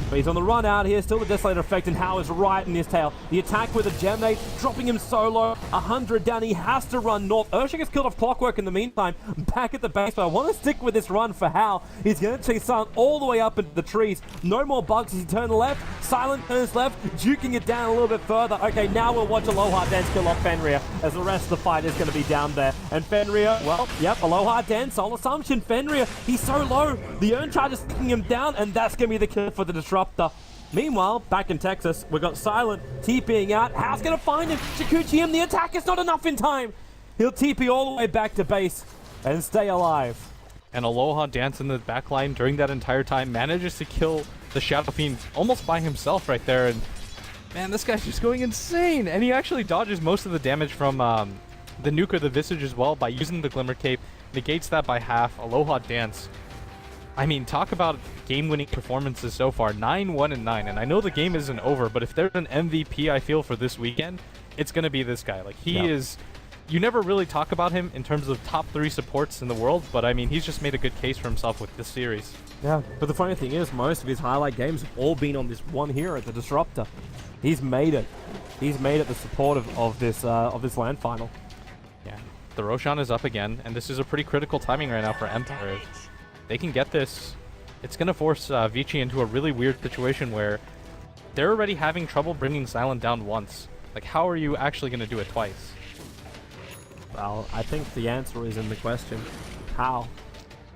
But he's on the run out here, still the Desolator effect, and Hal is right in his tail. The attack with a Gemnade, dropping him so low, 100 down, he has to run north. Ursha gets killed off Clockwork in the meantime, back at the base, but I want to stick with this run for Hal. He's going to chase Silent all the way up into the trees. No more bugs as he turns left, Silent turns left, juking it down a little bit further. Okay, now we'll watch Aloha Dance kill off Fenrir, as the rest of the fight is going to be down there. And Fenrir, well, yep, Aloha Dance, Soul Assumption, Fenrir, he's so low. The Urn Charge is sticking him down, and that's going to be the kill for the Disruptor. Meanwhile, back in Texas, we've got Silent TPing out. How's going to find him? Shikuchi him. The attack is not enough in time. He'll TP all the way back to base and stay alive. And Aloha Dance in the backline during that entire time manages to kill the Shadow Fiend almost by himself right there. And man, this guy's just going insane. And he actually dodges most of the damage from the nuke or the Visage as well by using the Glimmer Cape. Negates that by half. Aloha Dance. I mean, talk about game-winning performances so far. 9-1-9. And I know the game isn't over, but if there's an MVP I feel for this weekend, it's going to be this guy. Like, he is... You never really talk about him in terms of top 3 supports in the world, but I mean, he's just made a good case for himself with this series. Yeah, but the funny thing is, most of his highlight games have all been on this one hero, the Disruptor. He's made it. he's made it the support of this land final. Yeah, the Roshan is up again, and this is a pretty critical timing right now for Empire. If they can get this, it's going to force Vici into a really weird situation where they're already having trouble bringing Silent down once. Like, how are you actually going to do it twice? Well, I think the answer is in the question. How?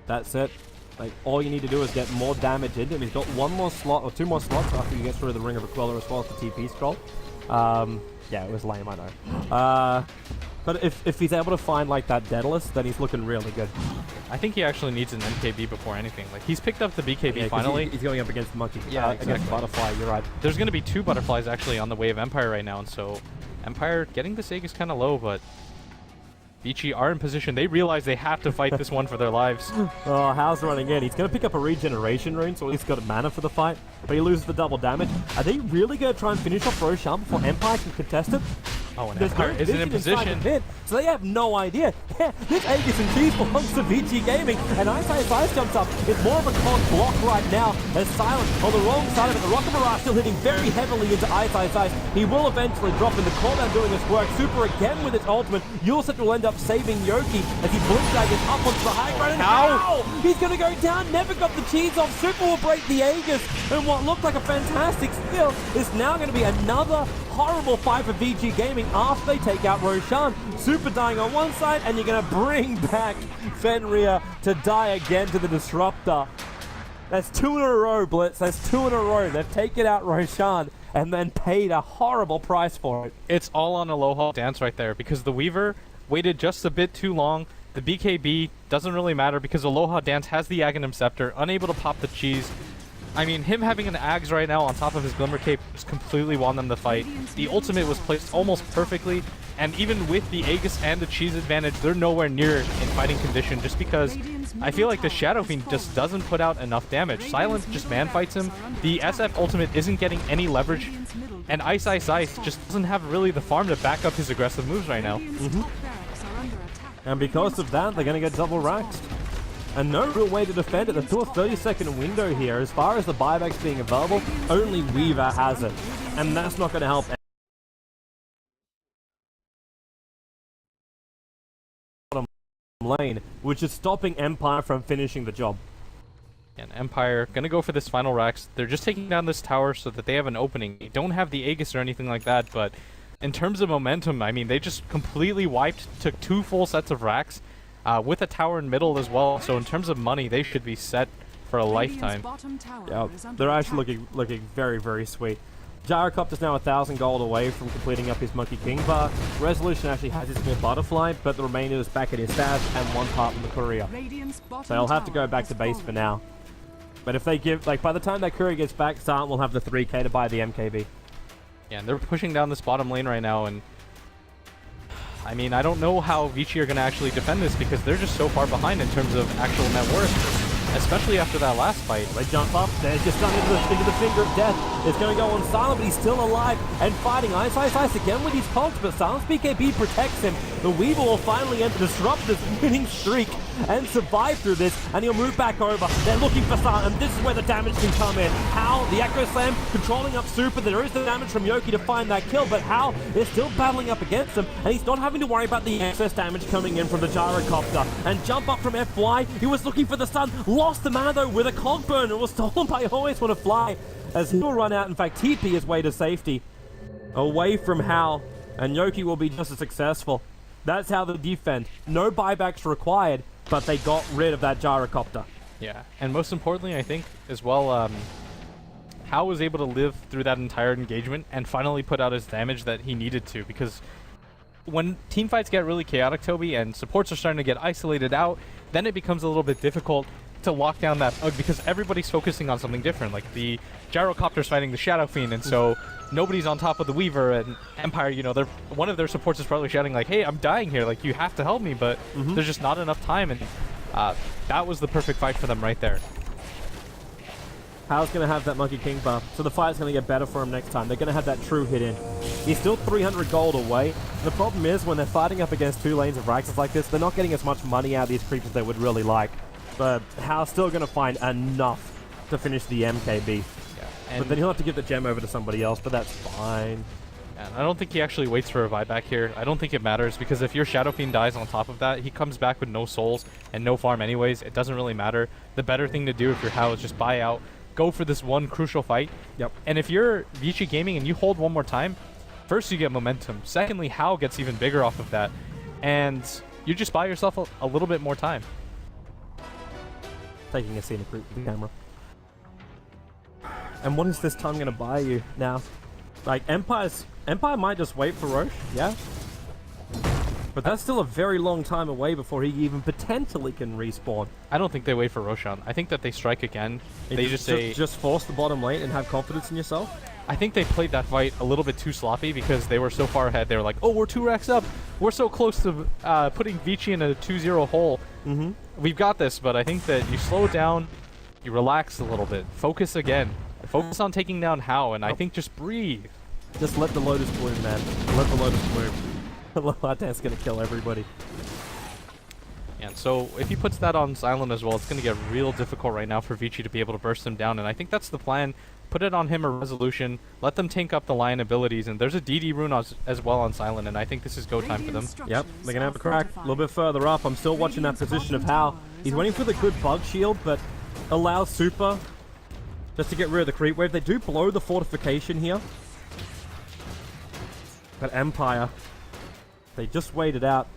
That's it. Like, all you need to do is get more damage into him. He's got one more slot, or two more slots after he gets through the Ring of Aquila as well as the TP scroll. Yeah, it was lame, I know. But if he's able to find, like, that Daedalus, then he's looking really good. I think he actually needs an MKB before anything. Like, he's picked up the BKB finally. He's going up against Monkey. Yeah, exactly. Against Butterfly, you're right. There's going to be 2 Butterflies actually on the way of Empire right now, and so Empire getting the Seg is kind of low, but Vici are in position. They realize they have to fight this one for their lives. Oh, Hal's running in. He's going to pick up a regeneration rune, so he's got a mana for the fight, but he loses the double damage. Are they really going to try and finish off Roshan before Empire can contest it? Oh, and Empire isn't in position. So they have no idea. This Aegis and Cheese belongs to Vici Gaming, and Ice jumps up. It's more of a cog block right now as Silent on the wrong side of it. The Rocket Barrage still hitting very heavily into Ice. He will eventually drop in the corner doing his work. Super again with its ultimate. Yulset will end up saving Yoki as he blink daggers up onto the high ground. And how? He's going to go down. Never got the cheese off. Super will break the Aegis. And what looked like a fantastic steal is now going to be another horrible fight for Vici Gaming after they take out Roshan. Super dying on one side, and you're going to bring back Fenrir to die again to the Disruptor. That's 2 in a row, Blitz. That's 2 in a row. They've taken out Roshan and then paid a horrible price for it. It's all on Aloha Dance right there because the Weaver waited just a bit too long. The BKB doesn't really matter because Aloha Dance has the Aghanim Scepter, unable to pop the cheese. I mean, him having an Ags right now on top of his Glimmer Cape just completely won them the fight. The ultimate was placed almost perfectly, and even with the Aegis and the cheese advantage, they're nowhere near in fighting condition just because I feel like the Shadow Fiend just doesn't put out enough damage. Silent just man-fights him. The SF ultimate isn't getting any leverage, and Ice just doesn't have really the farm to back up his aggressive moves right now. And because of that, they're going to get double raxed. And no real way to defend it. There's still a 30-second window here. As far as the buybacks being available, only Weaver has it. And that's not going to help lane, which is stopping Empire from finishing the job. And Empire gonna go for this final Rax. They're just taking down this tower so that they have an opening. They don't have the Aegis or anything like that, but in terms of momentum, I mean, they just completely wiped, took 2 full sets of Rax with a tower in middle as well. So in terms of money, they should be set for a lifetime. Yeah, they're actually looking very, very sweet. Gyrocopter's now 1,000 gold away from completing up his Monkey King bar. Resolution actually has his small butterfly, but the remainder is back at his stash and 1 part from the courier. So he'll have to go back to base for now. But if they give, like, by the time that courier gets back, Silent will have the 3k to buy the MKB. Yeah, and they're pushing down this bottom lane right now, and I mean, I don't know how Vici are going to actually defend this because they're just so far behind in terms of actual net worth, especially after that last fight. They jump up, they're just done into the finger of death. It's going to go on Silent, but he's still alive and fighting. Ice again with his cogs, but Silent's BKB protects him. The Weaver will finally end disrupt this winning streak and survive through this, and he'll move back over. They're looking for Silent, and this is where the damage can come in. How, the Echo Slam, controlling up Super. There is the damage from Yoki to find that kill, but How is still battling up against him, and he's not having to worry about the excess damage coming in from the Gyrocopter. And jump up from FY, he was looking for the stun, lost the mana though with a cog burn, and was stolen by Always Wanna Fly, as he'll run out, in fact, TP his way to safety, away from How, and Yoki will be just as successful. That's how they defend. No buybacks required, but they got rid of that Gyrocopter. Yeah, and most importantly, I think, as well, How was able to live through that entire engagement and finally put out his damage that he needed to, because when teamfights get really chaotic, Toby, and supports are starting to get isolated out, then it becomes a little bit difficult to lock down that UG because everybody's focusing on something different. Like the Gyrocopter's fighting the Shadow Fiend, and so nobody's on top of the Weaver, and Empire, you know, one of their supports is probably shouting like, hey, I'm dying here, like, you have to help me, but there's just not enough time, and that was the perfect fight for them right there. Hal's going to have that Monkey King buff, so the fight's going to get better for him next time. They're going to have that true hit in. He's still 300 gold away. The problem is, when they're fighting up against 2 lanes of Raxes like this, they're not getting as much money out of these creatures they would really like. But Hal's still going to find enough to finish the MKB. Yeah, but then he'll have to give the gem over to somebody else, but that's fine. And I don't think he actually waits for a buyback here. I don't think it matters, because if your Shadow Fiend dies on top of that, he comes back with no souls and no farm anyways. It doesn't really matter. The better thing to do if you're Hao is just buy out, go for this one crucial fight. Yep. And if you're Vici Gaming and you hold one more time, first you get momentum. Secondly, Hao gets even bigger off of that. And you just buy yourself a little bit more time. Taking a scenic route with the camera. And what is this time going to buy you now? Like, Empire might just wait for Roche, yeah? But that's still a very long time away before he even potentially can respawn. I don't think they wait for Roshan. I think that they strike again. They just force the bottom lane and have confidence in yourself? I think they played that fight a little bit too sloppy because they were so far ahead. They were like, oh, we're 2 racks up. We're so close to putting Vici in a 2-0 hole. Mm-hmm. We've got this, but I think that you slow down, you relax a little bit, focus again. Focus on taking down Hao, and I think just breathe. Just let the Lotus bloom, man. Let the Lotus bloom. That's gonna kill everybody. And so if he puts that on silent as well, it's going to get real difficult right now for Vici to be able to burst him down. And I think that's the plan. Put it on him or Resolution. Let them tank up the Lion abilities. And there's a DD rune as well on silent. And I think this is go time for them. Yep, they're going to have a crack. A little bit further up. I'm still watching that position of Hao. He's waiting for the good bug shield, but allows Super just to get rid of the creep wave. They do blow the fortification here. But Empire, they just waited out.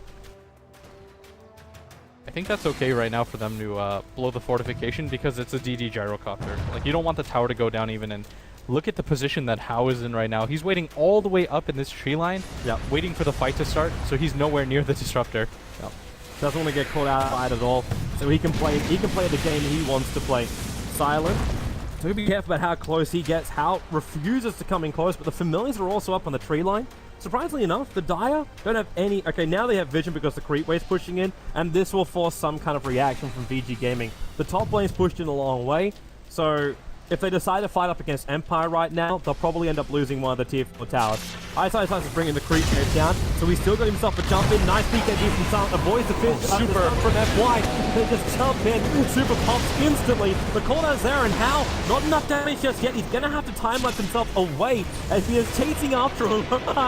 I think that's okay right now for them to blow the fortification because it's a DD gyrocopter. Like, you don't want the tower to go down even, and look at the position that Hao is in right now. He's waiting all the way up in this tree line, waiting for the fight to start, so he's nowhere near the disruptor. Yep. Doesn't want to get caught out at all, so he can play the game he wants to play. Silent. So be careful about how close he gets. Hao refuses to come in close, but the familiars are also up on the tree line. Surprisingly enough, the Dire don't have any... Okay, now they have vision because the creep wave's pushing in, and this will force some kind of reaction from VG Gaming. The top lane's pushed in a long way, so if they decide to fight up against Empire right now, they'll probably end up losing one of the tier 4 towers. Ice is bringing the creep wave down, so he's still got himself a jump in. Nice BKB from Silent, avoids the fish. Super from FY. They just jump in. Super pops instantly. The cooldown's there, and Hao, not enough damage just yet. He's going to have to time-lapse himself away as he is chasing after him.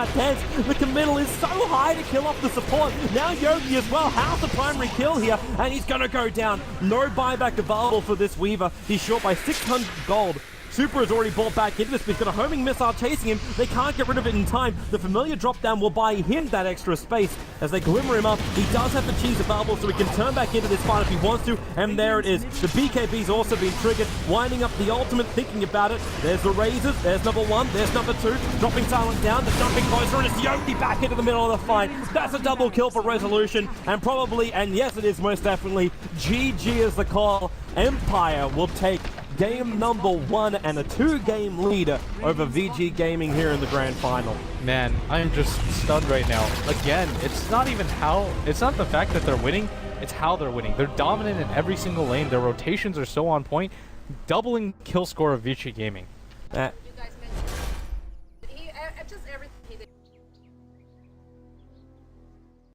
Tense. The committal is so high to kill off the support. Now Yogi as well. Hao's the primary kill here, and he's going to go down. No buyback available for this Weaver. He's short by 600 gold. Super has already bought back into this, but he's got a homing missile chasing him. They can't get rid of it in time. The familiar drop down will buy him that extra space as they glimmer him up. He does have the cheese available, so he can turn back into this fight if he wants to. And there it is. The BKB's also been triggered, winding up the ultimate, thinking about it. There's the razors. There's number 1. There's number 2. Dropping Silent down. The jumping closer, and it's Yogi back into the middle of the fight. That's a double kill for Resolution. And probably, and yes, it is most definitely, GG is the call. Empire will take game number 1 and a 2-game lead over VG Gaming here in the grand final. Man, I'm just stunned right now. Again, it's not even how, it's not the fact that they're winning, it's how they're winning. They're dominant in every single lane. Their rotations are so on point, doubling kill score of VG Gaming. You guys mentioned just everything he did.